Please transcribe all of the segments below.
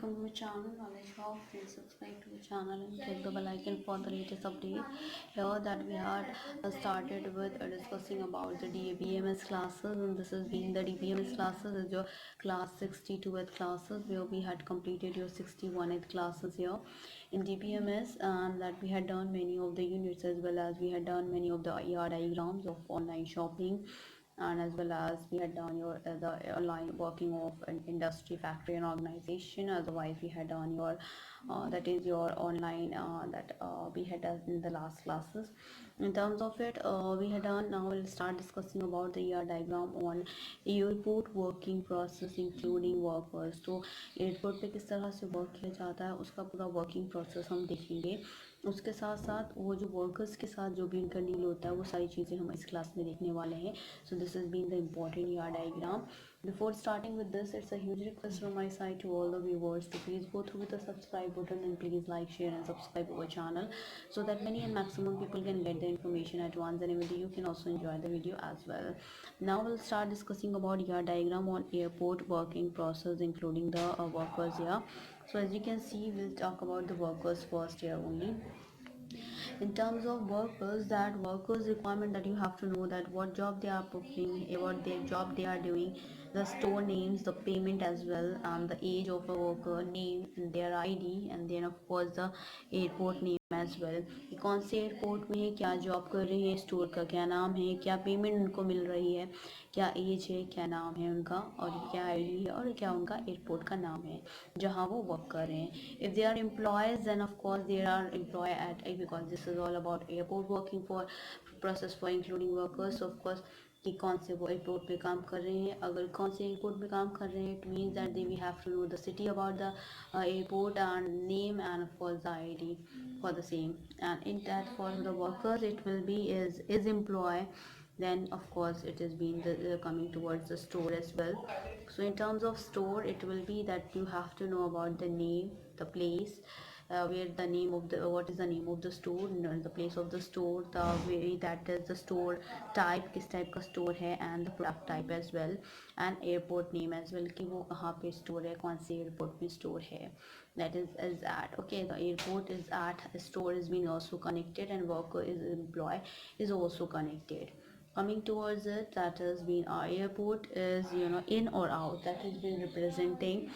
welcome to my channel Knowledge Hub. Please subscribe to the channel and click the bell icon for the latest update. Here that we had started with discussing about the DBMS classes, and this has been the DBMS classes is your class 62th classes where we had completed your 61th classes here in DBMS, and that we had done many of the units as well as we had done many of the ER diagrams of online shopping, and as well as we had done your the online working of an industry, factory and organization. Otherwise we had done your that is your online that we had done in the last classes. In terms of it, we had done. Now we'll start discussing about the ER diagram on airport working process including workers. तो airport पे किस तरह से work किया जाता है उसका पूरा वर्किंग प्रोसेस हम देखेंगे। उसके साथ साथ वो जो वर्कर्स के साथ जो भी इनका डील होता है वो सारी चीज़ें हम इस क्लास में देखने वाले हैं। So this has been the important ER diagram. Before starting with this, it's a huge request from my side to all the viewers to please go through with the subscribe button and please like, share and subscribe our channel so that many and maximum people can get the information at once, and even you can also enjoy the video as well. Now we'll start discussing about ER diagram on airport working process including the workers here. So as you can see, we'll talk about the workers first here only. In terms of workers, that workers requirement that you have to know that what job they are performing, what their job they are doing, the store names, the payment as well, and the age of a worker, name and their ID, and then of course the airport name as well कि कौन से airport में है, क्या job कर रहे हैं, store का क्या नाम है, क्या पेमेंट उनको मिल रही है, क्या एज है, क्या नाम है उनका, और क्या आईडी है, और क्या उनका एयरपोर्ट का नाम है जहाँ वो वर्क कर रहे हैं. If they are employees then of course they are employ at because this is all about airport working for process for including workers of course कि कौन से वो एयरपोर्ट पे काम कर रहे हैं. अगर कौन से एयरपोर्ट पे काम कर रहे हैं it means that they we have to know the city about the airport and name and of course the ID for the same. And in that for the workers it will be is employee, then of course it is being coming towards the store as well. So in terms of store it will be that you have to know about the name, the place, where the name of the what is the name of the store, the place of the store, the way that is the store type, किस type का store है, and the product type as well, and airport name as well कि वो कहाँ पे store है, कौन से airport में store है. That is at okay, the airport is at, store is being also connected, and worker is employee is also connected. Coming towards it, that has been our airport is in or out, that has been representing.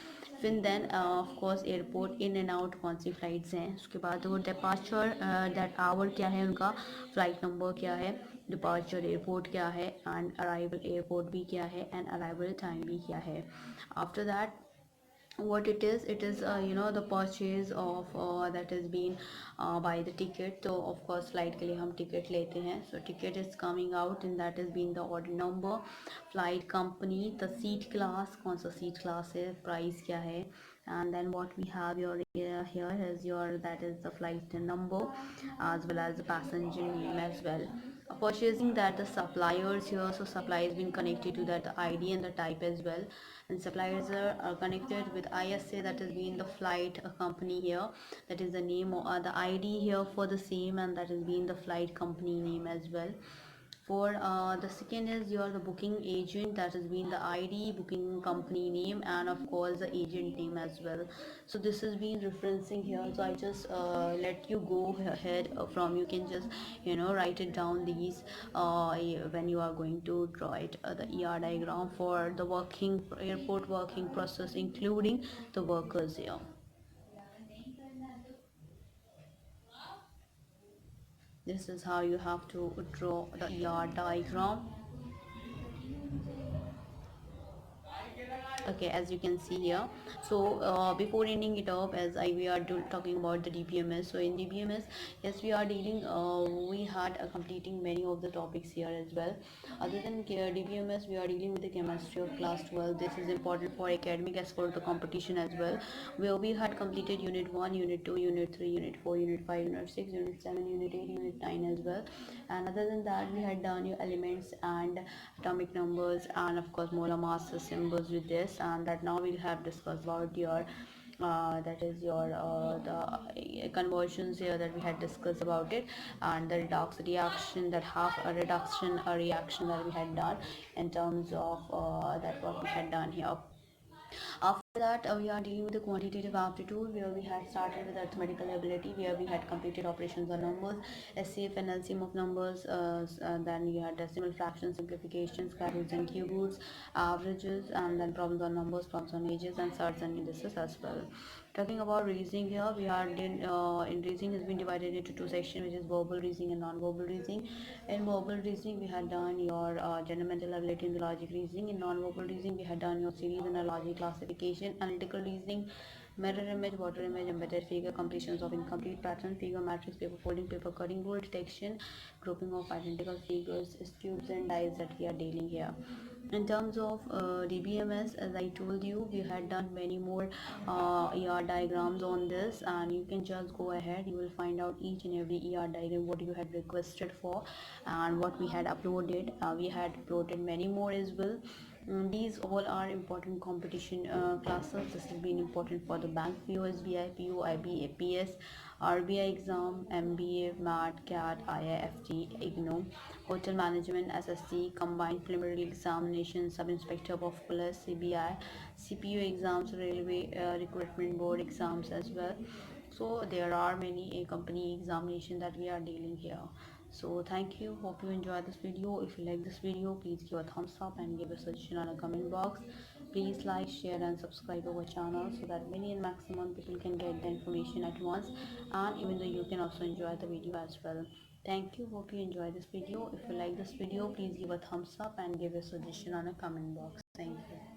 फिर then of course airport in and out कौन सी flights हैं. उसके बाद वो departure that our क्या है उनका, फ़्लाइट नंबर क्या है, डिपार्चर एयरपोर्ट क्या है, एंड अराइवल एयरपोर्ट भी क्या है, एंड अराइवल टाइम भी क्या है. After that what it is the purchase of that has been by the ticket. So of course flight के लिए हम ticket लेते हैं, so ticket is coming out and that has been the order number, flight company, the seat class, कौन सा seat class है, price क्या है, and then what we have your here is your that is the flight number as well as the passenger name as well. Purchasing that the suppliers here, so supply has been connected to that the ID and the type as well, and suppliers are connected with ISA, that has been the flight company here, that is the name or the ID here for the same, and that has been the flight company name as well. For the second is your the booking agent, that has been the ID, booking company name, and of course the agent name as well. So this has been referencing here, so I just let you go ahead from, you can just write it down these when you are going to draw it the ER diagram for the working airport working process including the workers here. This is how you have to draw the ER diagram. Okay, as you can see here. So before ending it up, as we are talking about the DBMS, so in DBMS, yes, we are dealing we had completing many of the topics here as well. Other than DBMS, we are dealing with the chemistry of class 12. This is important for academic as for the competition as well, where we had completed unit 1, unit 2, unit 3, unit 4, unit 5, unit 6, unit 7, unit 8, unit 9 as well. And other than that, we had done your elements and atomic numbers and of course molar mass symbols with this, and that now we'll have discussed about your that is your the conversions here that we had discussed about it, and the redox reaction, that half a reduction a reaction that we had done in terms of that what we had done here. After That we are dealing with the quantitative aptitude, where we had started with arithmetical ability, where we had completed operations on numbers, SCF and LCM of numbers, then you had decimal fractions, simplifications, square roots and cube roots, averages, and then problems on numbers, problems on ages, and surds and indices as well. Talking about reasoning here, we are in reasoning has been divided into two sections, which is verbal reasoning and non-verbal reasoning. In verbal reasoning, we had done your general mental ability in the logic reasoning. In non-verbal reasoning, we had done your series and a logic classification, analytical reasoning, mirror image, water image, embedded figure, completions of incomplete pattern, figure matrix, paper folding, paper cutting rule, detection, grouping of identical figures, cubes and dies that we are dealing here. In terms of DBMS, as I told you, we had done many more ER diagrams on this, and you can just go ahead, you will find out each and every ER diagram what you had requested for and what we had uploaded. We had uploaded many more as well. These all are important competition classes. This has been important for the bank PO, SBI, PO, IB, APS, RBI exam, MBA, MAT, CAT, IIFT, IGNO, Hotel Management, SSC, Combined Preliminary Examination, Sub-Inspector of Police, CBI, CPU exams, Railway Recruitment Board exams as well. So there are many company examination that we are dealing here. So thank you, hope you enjoy this video. If you like this video, please give a thumbs up and give a suggestion on a comment box. Please like, share and subscribe our channel so that many and maximum people can get the information at once, and even though you can also enjoy the video as well. Thank you, hope you enjoy this video. If you like this video, please give a thumbs up and give a suggestion on a comment box. Thank you.